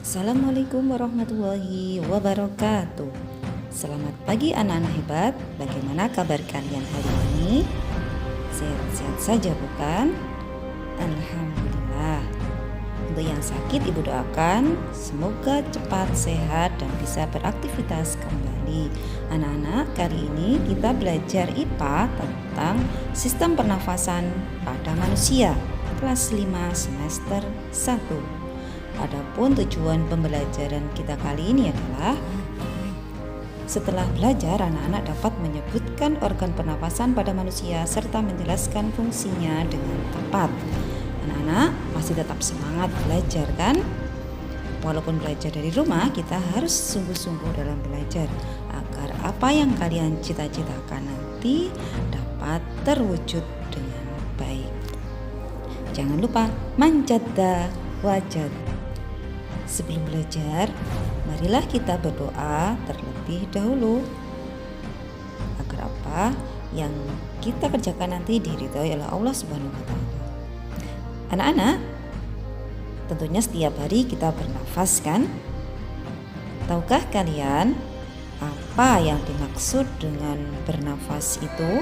Assalamualaikum warahmatullahi wabarakatuh. Selamat pagi anak-anak hebat. Bagaimana kabar kalian hari ini? Sehat-sehat saja bukan? Alhamdulillah. Untuk yang sakit ibu doakan semoga cepat sehat dan bisa beraktivitas kembali. Anak-anak, kali ini kita belajar IPA tentang sistem pernafasan pada manusia kelas 5 semester 1. Adapun tujuan pembelajaran kita kali ini adalah setelah belajar anak-anak dapat menyebutkan organ pernapasan pada manusia serta menjelaskan fungsinya dengan tepat. Anak-anak masih tetap semangat belajar kan? Walaupun belajar dari rumah, kita harus sungguh-sungguh dalam belajar agar apa yang kalian cita-citakan nanti dapat terwujud dengan baik. Jangan lupa manjadda wajad. Sebelum belajar, marilah kita berdoa terlebih dahulu agar apa yang kita kerjakan nanti diridhoi oleh Allah Subhanahu wa taala. Anak-anak, tentunya setiap hari kita bernafas kan? Tahukah kalian apa yang dimaksud dengan bernafas itu?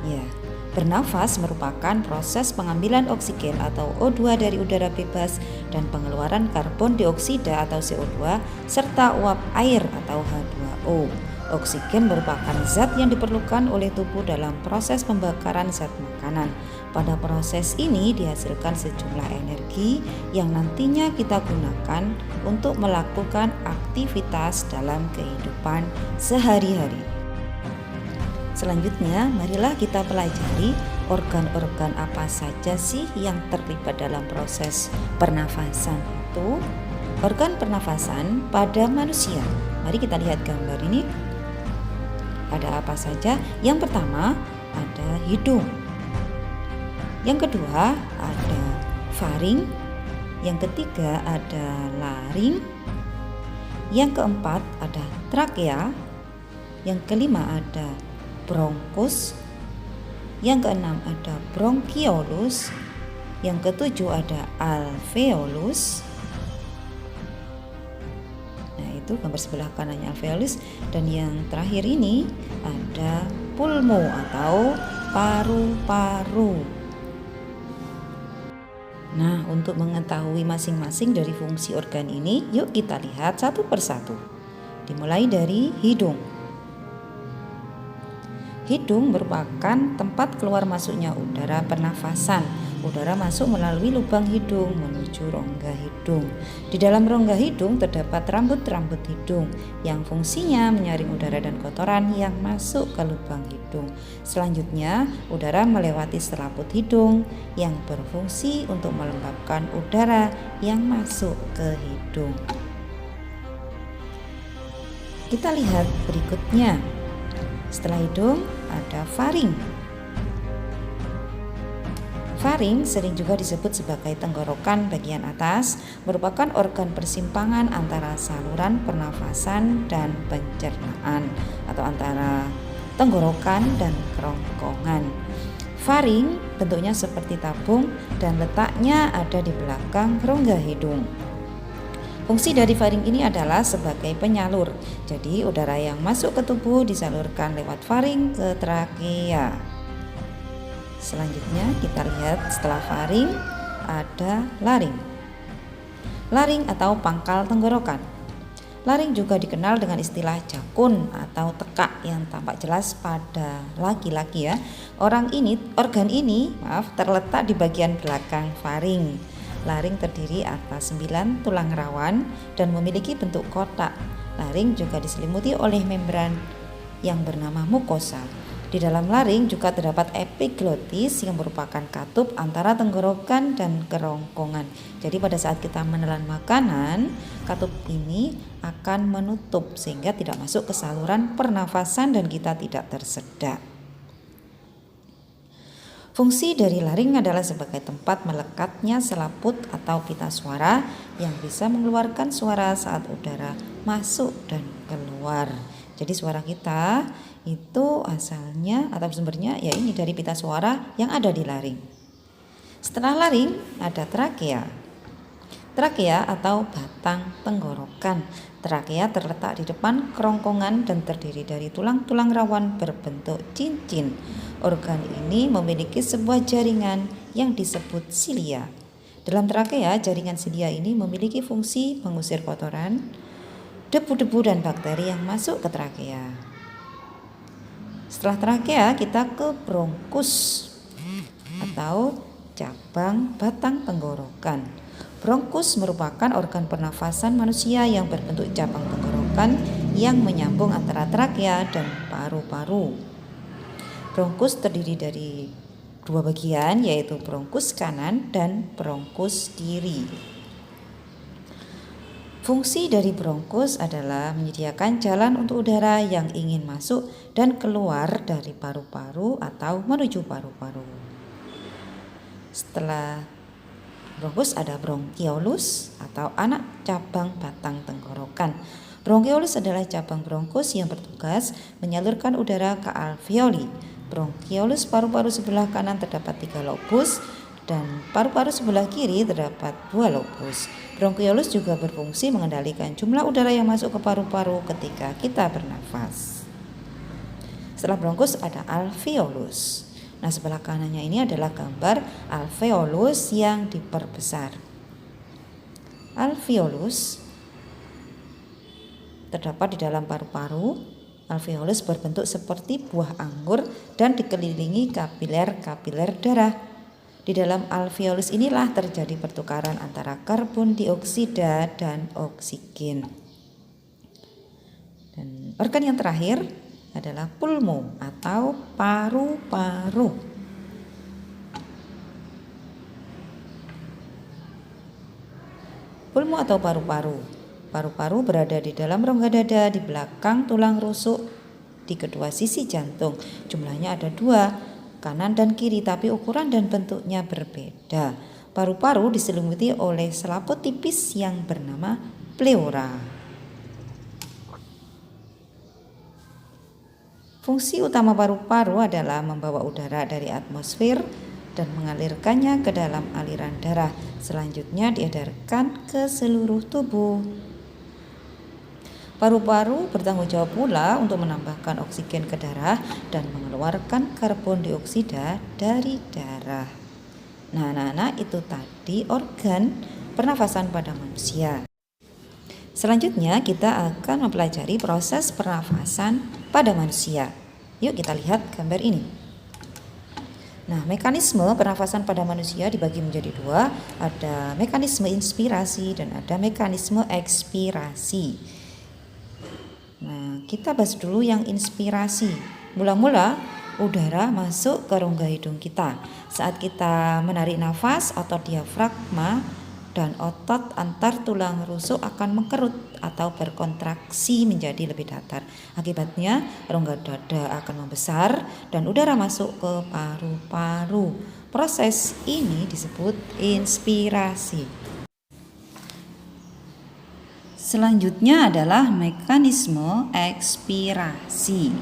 Ya, bernafas merupakan proses pengambilan oksigen atau O2 dari udara bebas dan pengeluaran karbon dioksida atau CO2 serta uap air atau H2O. Oksigen merupakan zat yang diperlukan oleh tubuh dalam proses pembakaran zat makanan. Pada proses ini dihasilkan sejumlah energi yang nantinya kita gunakan untuk melakukan aktivitas dalam kehidupan sehari-hari. Selanjutnya, marilah kita pelajari organ-organ apa saja sih yang terlibat dalam proses pernafasan itu. Organ pernafasan pada manusia. Mari kita lihat gambar ini. Ada apa saja? Yang pertama, ada hidung. Yang kedua, ada faring. Yang ketiga, ada laring. Yang keempat, ada trakea. Yang kelima, ada bronkus. Yang keenam ada bronkiolus. Yang ketujuh ada alveolus. Nah, itu gambar sebelah kanannya alveolus. Dan yang terakhir ini ada pulmo atau paru-paru. Nah, untuk mengetahui masing-masing dari fungsi organ ini, yuk kita lihat satu persatu. Dimulai dari hidung. Hidung merupakan tempat keluar masuknya udara pernafasan. Udara masuk melalui lubang hidung menuju rongga hidung. Di dalam rongga hidung terdapat rambut-rambut hidung yang fungsinya menyaring udara dan kotoran yang masuk ke lubang hidung. Selanjutnya, udara melewati selaput hidung yang berfungsi untuk melembabkan udara yang masuk ke hidung. Kita lihat berikutnya. Setelah hidung ada faring. Faring sering juga disebut sebagai tenggorokan bagian atas, merupakan organ persimpangan antara saluran pernafasan dan pencernaan atau antara tenggorokan dan kerongkongan. Faring bentuknya seperti tabung dan letaknya ada di belakang rongga hidung. Fungsi dari faring ini adalah sebagai penyalur. Jadi udara yang masuk ke tubuh disalurkan lewat faring ke trakea. Selanjutnya kita lihat setelah faring ada laring. Laring atau pangkal tenggorokan. Laring juga dikenal dengan istilah jakun atau tekak yang tampak jelas pada laki-laki ya. Organ ini terletak di bagian belakang faring. Laring terdiri atas 9 tulang rawan dan memiliki bentuk kotak. Laring juga diselimuti oleh membran yang bernama mukosa. Di dalam laring juga terdapat epiglotis yang merupakan katup antara tenggorokan dan kerongkongan. Jadi pada saat kita menelan makanan, katup ini akan menutup sehingga tidak masuk ke saluran pernafasan dan kita tidak tersedak. Fungsi dari laring adalah sebagai tempat melekatnya selaput atau pita suara yang bisa mengeluarkan suara saat udara masuk dan keluar. Jadi suara kita itu asalnya atau sumbernya ya ini dari pita suara yang ada di laring. Setelah laring ada trakea. Trakea atau batang tenggorokan. Trakea terletak di depan kerongkongan dan terdiri dari tulang-tulang rawan berbentuk cincin. Organ ini memiliki sebuah jaringan yang disebut silia. Dalam trakea, jaringan silia ini memiliki fungsi mengusir kotoran, debu-debu dan bakteri yang masuk ke trakea. Setelah trakea, kita ke bronkus atau cabang batang tenggorokan. Bronkus merupakan organ pernafasan manusia yang berbentuk cabang tenggorokan yang menyambung antara trakea dan paru-paru. Bronkus terdiri dari dua bagian, yaitu bronkus kanan dan bronkus kiri. Fungsi dari bronkus adalah menyediakan jalan untuk udara yang ingin masuk dan keluar dari paru-paru atau menuju paru-paru. Setelah bronkus ada bronkiolus atau anak cabang batang tenggorokan. Bronkiolus adalah cabang bronkus yang bertugas menyalurkan udara ke alveoli. Bronkiolus paru-paru sebelah kanan terdapat 3 lobus dan paru-paru sebelah kiri terdapat 2 lobus. Bronkiolus juga berfungsi mengendalikan jumlah udara yang masuk ke paru-paru ketika kita bernafas. Setelah bronkus ada alveolus. Nah, sebelah kanannya ini adalah gambar alveolus yang diperbesar. Alveolus terdapat di dalam paru-paru. Alveolus berbentuk seperti buah anggur dan dikelilingi kapiler-kapiler darah. Di dalam alveolus inilah terjadi pertukaran antara karbon dioksida dan oksigen. Dan organ yang terakhir adalah pulmo atau paru-paru. Pulmo atau paru-paru. Paru-paru berada di dalam rongga dada di belakang tulang rusuk di kedua sisi jantung. Jumlahnya ada 2, kanan dan kiri, tapi ukuran dan bentuknya berbeda. Paru-paru diselimuti oleh selaput tipis yang bernama pleura. Fungsi utama paru-paru adalah membawa udara dari atmosfer dan mengalirkannya ke dalam aliran darah. Selanjutnya diedarkan ke seluruh tubuh. Paru-paru bertanggung jawab pula untuk menambahkan oksigen ke darah dan mengeluarkan karbon dioksida dari darah. Nah, anak-anak, itu tadi organ pernafasan pada manusia. Selanjutnya kita akan mempelajari proses pernafasan pada manusia. Yuk kita lihat gambar ini. Nah, mekanisme pernafasan pada manusia dibagi menjadi 2. Ada mekanisme inspirasi dan ada mekanisme ekspirasi. Nah, kita bahas dulu yang inspirasi. Mula-mula udara masuk ke rongga hidung kita. Saat kita menarik nafas, otot diafragma dan otot antar tulang rusuk akan mengkerut atau berkontraksi menjadi lebih datar. Akibatnya rongga dada akan membesar dan udara masuk ke paru-paru. Proses ini disebut inspirasi. Selanjutnya adalah mekanisme ekspirasi.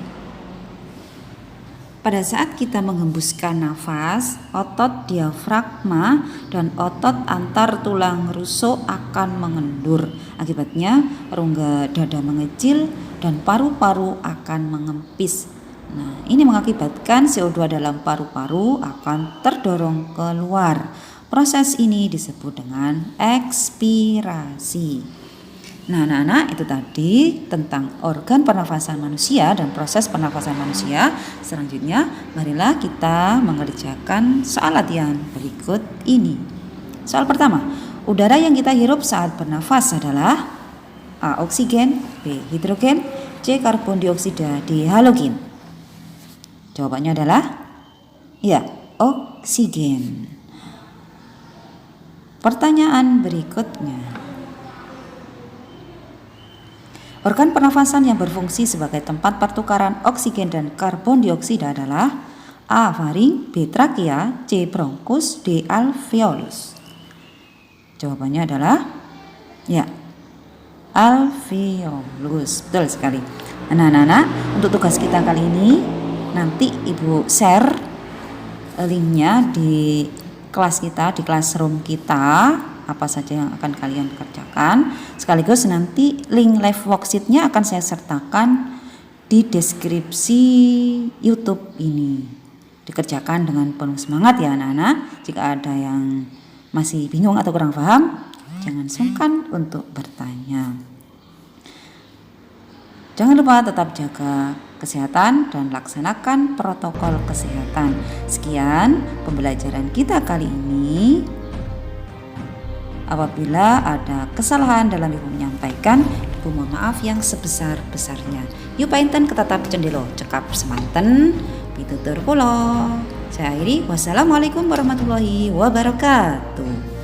Pada saat kita menghembuskan nafas, otot diafragma dan otot antar tulang rusuk akan mengendur. Akibatnya rongga dada mengecil dan paru-paru akan mengempis. Nah, ini mengakibatkan CO2 dalam paru-paru akan terdorong keluar. Proses ini disebut dengan ekspirasi. Nah, anak-anak, itu tadi tentang organ pernafasan manusia dan proses pernafasan manusia. Selanjutnya, marilah kita mengerjakan soal latihan berikut ini. Soal pertama, udara yang kita hirup saat bernafas adalah A. Oksigen, B. Hidrogen, C. Karbon dioksida, D. halogen. Jawabannya adalah ya, oksigen. Pertanyaan berikutnya. Organ pernafasan yang berfungsi sebagai tempat pertukaran oksigen dan karbon dioksida adalah A. faring, B. trakea, C. bronkus, D. alveolus. Jawabannya adalah ya, alveolus. Betul sekali. Nah, anak-anak, untuk tugas kita kali ini nanti Ibu share linknya di kelas kita, di classroom kita. apa saja yang akan kalian kerjakan. Sekaligus nanti link live worksheet-nya akan saya sertakan di deskripsi YouTube ini. Dikerjakan dengan penuh semangat ya anak-anak. Jika ada yang masih bingung atau kurang paham, jangan sungkan untuk bertanya. Jangan lupa tetap jaga kesehatan dan laksanakan protokol kesehatan. Sekian pembelajaran kita kali ini. Apabila ada kesalahan dalam Ibu menyampaikan, Ibu mohon maaf yang sebesar-besarnya. Yuk painten ketatap cendelo cekap semanten pitutur kula. Saya akhiri, wassalamualaikum warahmatullahi wabarakatuh.